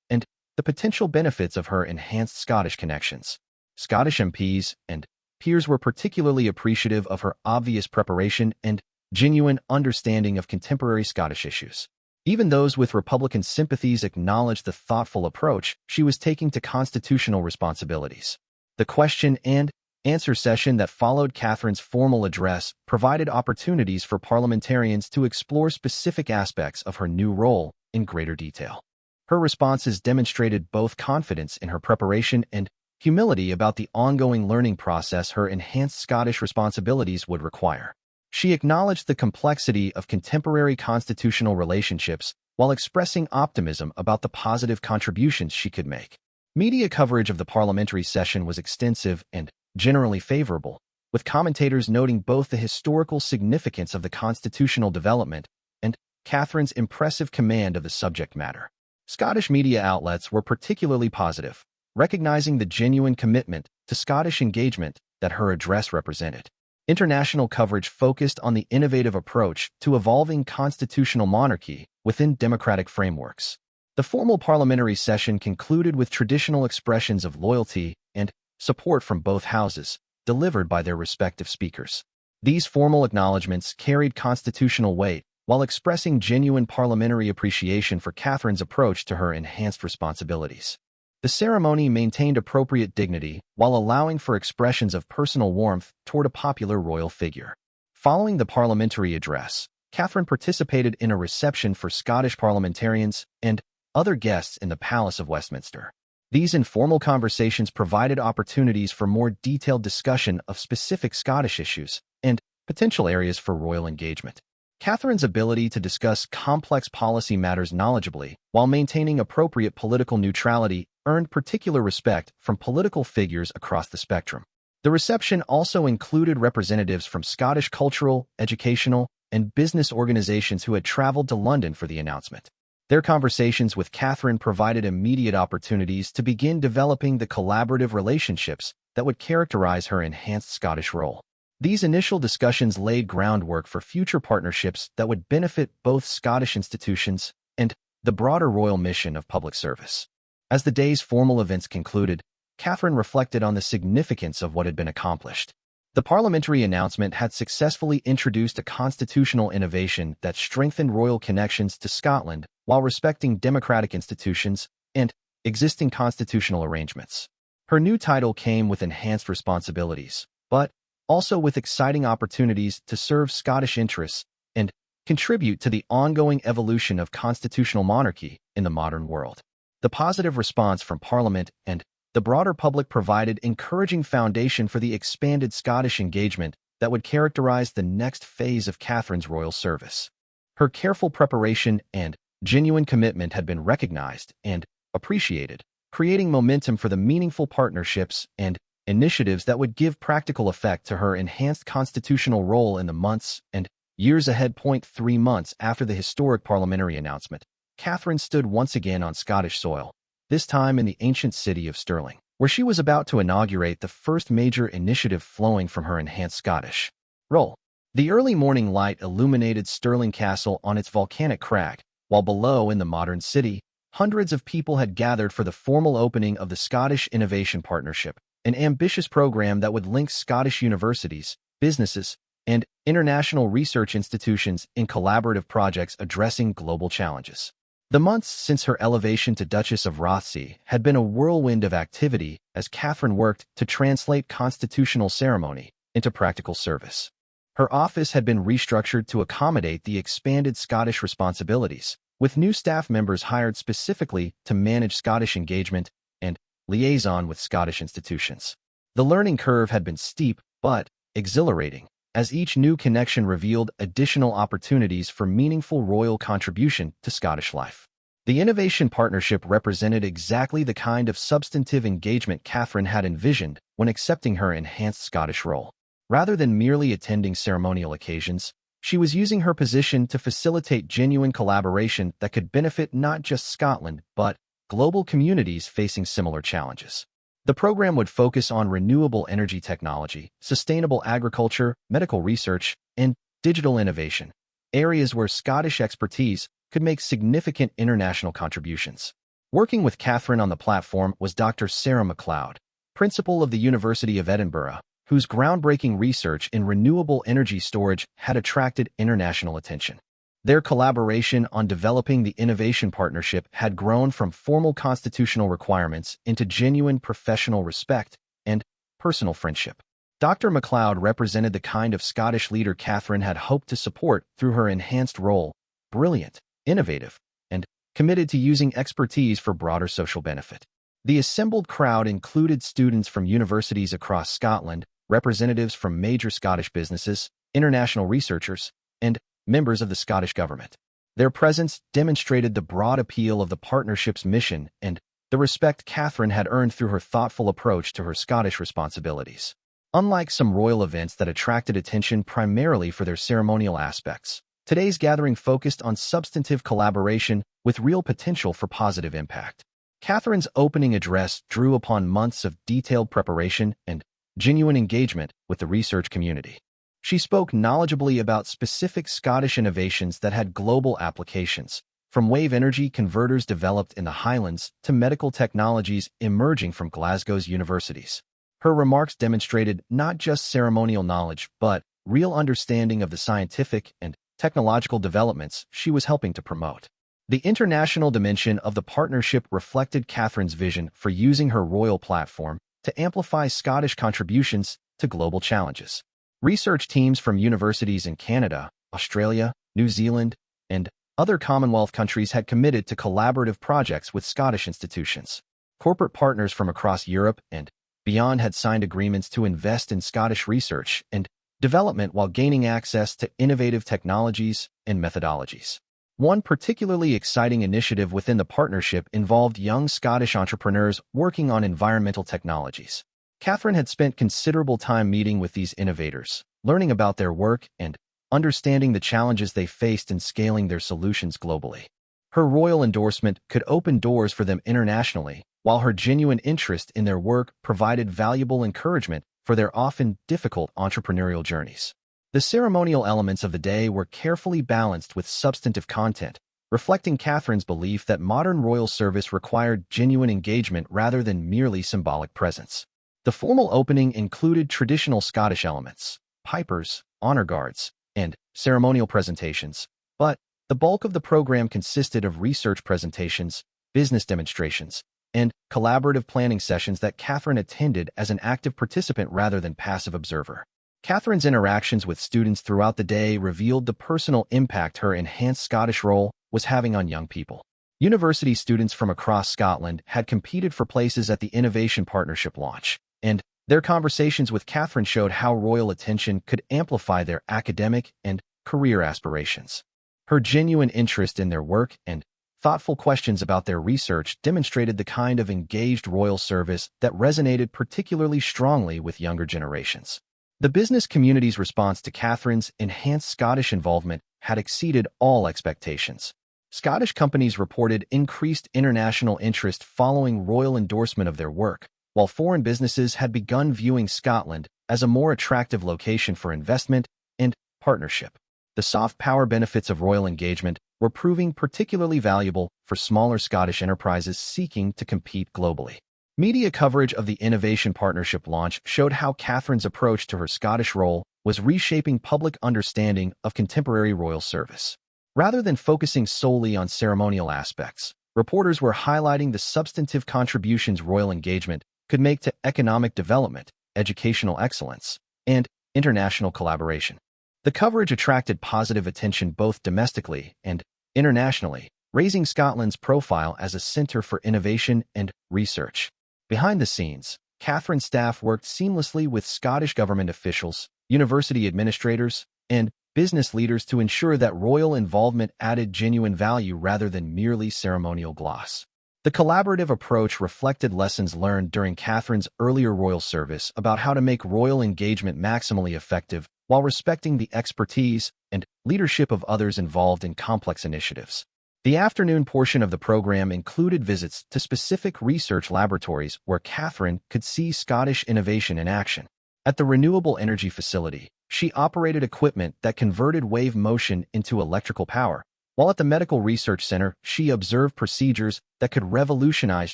and the potential benefits of her enhanced Scottish connections. Scottish MPs and peers were particularly appreciative of her obvious preparation and genuine understanding of contemporary Scottish issues. Even those with Republican sympathies acknowledged the thoughtful approach she was taking to constitutional responsibilities. The question and answer session that followed Catherine's formal address provided opportunities for parliamentarians to explore specific aspects of her new role in greater detail. Her responses demonstrated both confidence in her preparation and humility about the ongoing learning process her enhanced Scottish responsibilities would require. She acknowledged the complexity of contemporary constitutional relationships while expressing optimism about the positive contributions she could make. Media coverage of the parliamentary session was extensive and generally favorable, with commentators noting both the historical significance of the constitutional development and Catherine's impressive command of the subject matter. Scottish media outlets were particularly positive, recognizing the genuine commitment to Scottish engagement that her address represented. International coverage focused on the innovative approach to evolving constitutional monarchy within democratic frameworks. The formal parliamentary session concluded with traditional expressions of loyalty and support from both houses, delivered by their respective speakers. These formal acknowledgments carried constitutional weight while expressing genuine parliamentary appreciation for Catherine's approach to her enhanced responsibilities. The ceremony maintained appropriate dignity while allowing for expressions of personal warmth toward a popular royal figure. Following the parliamentary address, Catherine participated in a reception for Scottish parliamentarians and other guests in the Palace of Westminster. These informal conversations provided opportunities for more detailed discussion of specific Scottish issues and potential areas for royal engagement. Catherine's ability to discuss complex policy matters knowledgeably while maintaining appropriate political neutrality earned particular respect from political figures across the spectrum. The reception also included representatives from Scottish cultural, educational, and business organizations who had traveled to London for the announcement. Their conversations with Catherine provided immediate opportunities to begin developing the collaborative relationships that would characterize her enhanced Scottish role. These initial discussions laid groundwork for future partnerships that would benefit both Scottish institutions and the broader royal mission of public service. As the day's formal events concluded, Catherine reflected on the significance of what had been accomplished. The parliamentary announcement had successfully introduced a constitutional innovation that strengthened royal connections to Scotland while respecting democratic institutions and existing constitutional arrangements. Her new title came with enhanced responsibilities, but also with exciting opportunities to serve Scottish interests and contribute to the ongoing evolution of constitutional monarchy in the modern world. The positive response from Parliament and the broader public provided encouraging foundation for the expanded Scottish engagement that would characterize the next phase of Catherine's royal service. Her careful preparation and genuine commitment had been recognized and appreciated, creating momentum for the meaningful partnerships and initiatives that would give practical effect to her enhanced constitutional role in the months and years ahead. 3 months after the historic parliamentary announcement, Catherine stood once again on Scottish soil, this time in the ancient city of Stirling, where she was about to inaugurate the first major initiative flowing from her enhanced Scottish role. The early morning light illuminated Stirling Castle on its volcanic crag, while below in the modern city, hundreds of people had gathered for the formal opening of the Scottish Innovation Partnership, an ambitious program that would link Scottish universities, businesses, and international research institutions in collaborative projects addressing global challenges. The months since her elevation to Duchess of Rothesay had been a whirlwind of activity as Catherine worked to translate constitutional ceremony into practical service. Her office had been restructured to accommodate the expanded Scottish responsibilities, with new staff members hired specifically to manage Scottish engagement and liaison with Scottish institutions. The learning curve had been steep but exhilarating, as each new connection revealed additional opportunities for meaningful royal contribution to Scottish life. The Innovation Partnership represented exactly the kind of substantive engagement Catherine had envisioned when accepting her enhanced Scottish role. Rather than merely attending ceremonial occasions, she was using her position to facilitate genuine collaboration that could benefit not just Scotland, but global communities facing similar challenges. The program would focus on renewable energy technology, sustainable agriculture, medical research, and digital innovation, areas where Scottish expertise could make significant international contributions. Working with Catherine on the platform was Dr. Sarah MacLeod, principal of the University of Edinburgh, whose groundbreaking research in renewable energy storage had attracted international attention. Their collaboration on developing the innovation partnership had grown from formal constitutional requirements into genuine professional respect and personal friendship. Dr. MacLeod represented the kind of Scottish leader Catherine had hoped to support through her enhanced role: brilliant, innovative, and committed to using expertise for broader social benefit. The assembled crowd included students from universities across Scotland, representatives from major Scottish businesses, international researchers, and members of the Scottish government. Their presence demonstrated the broad appeal of the partnership's mission and the respect Catherine had earned through her thoughtful approach to her Scottish responsibilities. Unlike some royal events that attracted attention primarily for their ceremonial aspects, today's gathering focused on substantive collaboration with real potential for positive impact. Catherine's opening address drew upon months of detailed preparation and genuine engagement with the research community. She spoke knowledgeably about specific Scottish innovations that had global applications, from wave energy converters developed in the Highlands to medical technologies emerging from Glasgow's universities. Her remarks demonstrated not just ceremonial knowledge, but real understanding of the scientific and technological developments she was helping to promote. The international dimension of the partnership reflected Catherine's vision for using her royal platform to amplify Scottish contributions to global challenges. Research teams from universities in Canada, Australia, New Zealand, and other Commonwealth countries had committed to collaborative projects with Scottish institutions. Corporate partners from across Europe and beyond had signed agreements to invest in Scottish research and development while gaining access to innovative technologies and methodologies. One particularly exciting initiative within the partnership involved young Scottish entrepreneurs working on environmental technologies. Catherine had spent considerable time meeting with these innovators, learning about their work and understanding the challenges they faced in scaling their solutions globally. Her royal endorsement could open doors for them internationally, while her genuine interest in their work provided valuable encouragement for their often difficult entrepreneurial journeys. The ceremonial elements of the day were carefully balanced with substantive content, reflecting Catherine's belief that modern royal service required genuine engagement rather than merely symbolic presence. The formal opening included traditional Scottish elements, pipers, honor guards, and ceremonial presentations, but the bulk of the program consisted of research presentations, business demonstrations, and collaborative planning sessions that Catherine attended as an active participant rather than passive observer. Catherine's interactions with students throughout the day revealed the personal impact her enhanced Scottish role was having on young people. University students from across Scotland had competed for places at the Innovation Partnership launch, and their conversations with Catherine showed how royal attention could amplify their academic and career aspirations. Her genuine interest in their work and thoughtful questions about their research demonstrated the kind of engaged royal service that resonated particularly strongly with younger generations. The business community's response to Catherine's enhanced Scottish involvement had exceeded all expectations. Scottish companies reported increased international interest following royal endorsement of their work, while foreign businesses had begun viewing Scotland as a more attractive location for investment and partnership. The soft power benefits of royal engagement were proving particularly valuable for smaller Scottish enterprises seeking to compete globally. Media coverage of the Innovation Partnership launch showed how Catherine's approach to her Scottish role was reshaping public understanding of contemporary royal service. Rather than focusing solely on ceremonial aspects, reporters were highlighting the substantive contributions royal engagement could make to economic development, educational excellence, and international collaboration. The coverage attracted positive attention both domestically and internationally, raising Scotland's profile as a center for innovation and research. Behind the scenes, Catherine's staff worked seamlessly with Scottish government officials, university administrators, and business leaders to ensure that royal involvement added genuine value rather than merely ceremonial gloss. The collaborative approach reflected lessons learned during Catherine's earlier royal service about how to make royal engagement maximally effective while respecting the expertise and leadership of others involved in complex initiatives. The afternoon portion of the program included visits to specific research laboratories where Catherine could see Scottish innovation in action. At the Renewable Energy Facility, She operated equipment that converted wave motion into electrical power, while at the Medical Research Center, she observed procedures that could revolutionize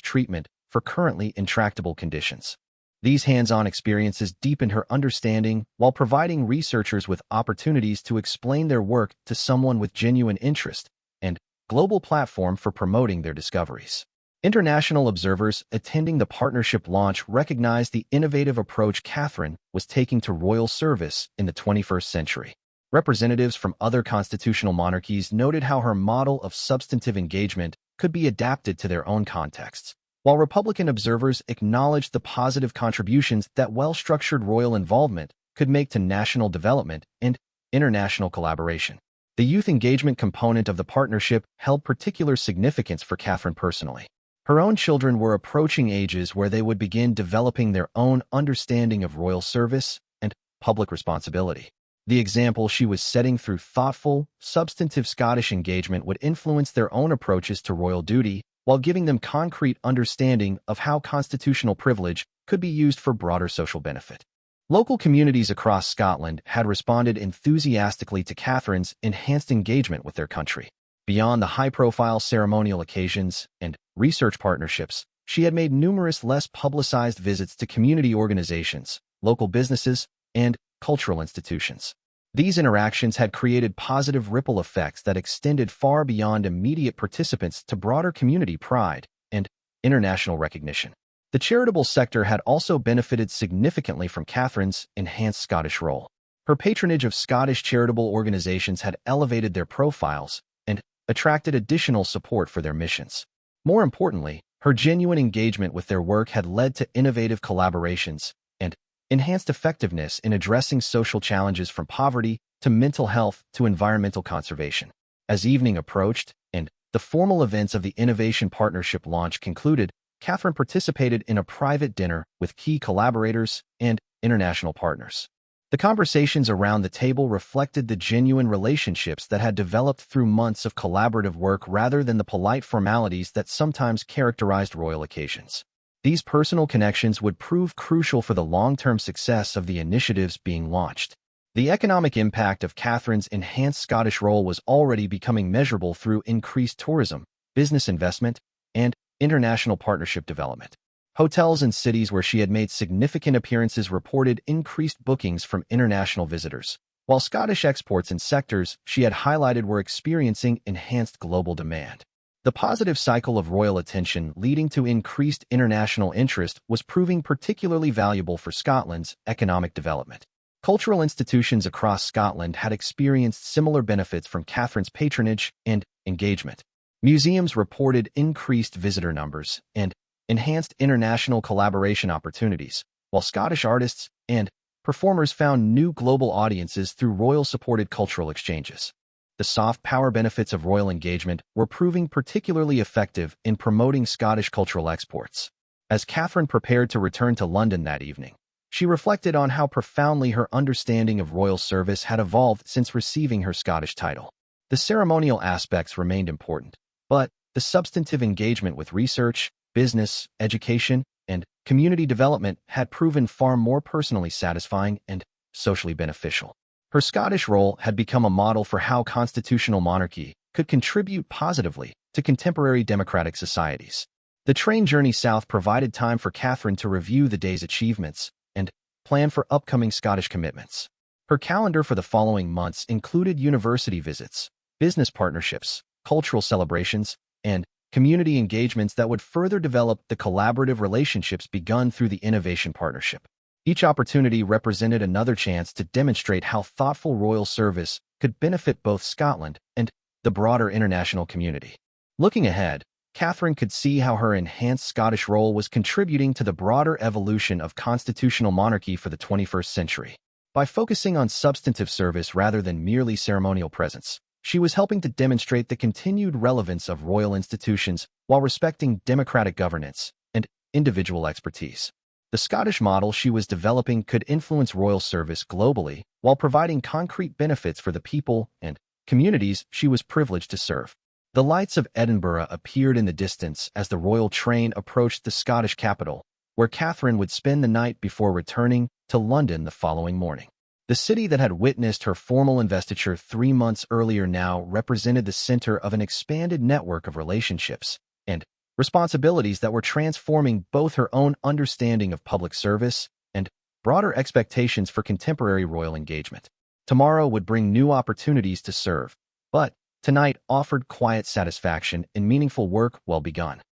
treatment for currently intractable conditions. These hands-on experiences deepened her understanding while providing researchers with opportunities to explain their work to someone with genuine interest and global platform for promoting their discoveries. International observers attending the partnership launch recognized the innovative approach Catherine was taking to royal service in the 21st century. Representatives from other constitutional monarchies noted how her model of substantive engagement could be adapted to their own contexts, while Republican observers acknowledged the positive contributions that well-structured royal involvement could make to national development and international collaboration. The youth engagement component of the partnership held particular significance for Catherine personally. Her own children were approaching ages where they would begin developing their own understanding of royal service and public responsibility. The example she was setting through thoughtful, substantive Scottish engagement would influence their own approaches to royal duty while giving them concrete understanding of how constitutional privilege could be used for broader social benefit. Local communities across Scotland had responded enthusiastically to Catherine's enhanced engagement with their country. Beyond the high-profile ceremonial occasions and research partnerships, she had made numerous less publicized visits to community organizations, local businesses, and cultural institutions. These interactions had created positive ripple effects that extended far beyond immediate participants to broader community pride and international recognition. The charitable sector had also benefited significantly from Catherine's enhanced Scottish role. Her patronage of Scottish charitable organizations had elevated their profiles and attracted additional support for their missions. More importantly, her genuine engagement with their work had led to innovative collaborations and enhanced effectiveness in addressing social challenges from poverty to mental health to environmental conservation. As evening approached and the formal events of the Innovation Partnership launch concluded, Catherine participated in a private dinner with key collaborators and international partners. The conversations around the table reflected the genuine relationships that had developed through months of collaborative work rather than the polite formalities that sometimes characterized royal occasions. These personal connections would prove crucial for the long-term success of the initiatives being launched. The economic impact of Catherine's enhanced Scottish role was already becoming measurable through increased tourism, business investment, and international partnership development. Hotels in cities where she had made significant appearances reported increased bookings from international visitors, while Scottish exports in sectors she had highlighted were experiencing enhanced global demand. The positive cycle of royal attention leading to increased international interest was proving particularly valuable for Scotland's economic development. Cultural institutions across Scotland had experienced similar benefits from Catherine's patronage and engagement. Museums reported increased visitor numbers and enhanced international collaboration opportunities, while Scottish artists and performers found new global audiences through royal-supported cultural exchanges. The soft power benefits of royal engagement were proving particularly effective in promoting Scottish cultural exports. As Catherine prepared to return to London that evening, she reflected on how profoundly her understanding of royal service had evolved since receiving her Scottish title. The ceremonial aspects remained important, but the substantive engagement with research, business, education, and community development had proven far more personally satisfying and socially beneficial. Her Scottish role had become a model for how constitutional monarchy could contribute positively to contemporary democratic societies. The train journey south provided time for Catherine to review the day's achievements and plan for upcoming Scottish commitments. Her calendar for the following months included university visits, business partnerships, cultural celebrations, and community engagements that would further develop the collaborative relationships begun through the Innovation Partnership. Each opportunity represented another chance to demonstrate how thoughtful royal service could benefit both Scotland and the broader international community. Looking ahead, Catherine could see how her enhanced Scottish role was contributing to the broader evolution of constitutional monarchy for the 21st century. By focusing on substantive service rather than merely ceremonial presence, she was helping to demonstrate the continued relevance of royal institutions while respecting democratic governance and individual expertise. The Scottish model she was developing could influence royal service globally while providing concrete benefits for the people and communities she was privileged to serve. The lights of Edinburgh appeared in the distance as the royal train approached the Scottish capital, where Catherine would spend the night before returning to London the following morning. The city that had witnessed her formal investiture 3 months earlier now represented the center of an expanded network of relationships and responsibilities that were transforming both her own understanding of public service and broader expectations for contemporary royal engagement. Tomorrow would bring new opportunities to serve, but tonight offered quiet satisfaction in meaningful work well begun.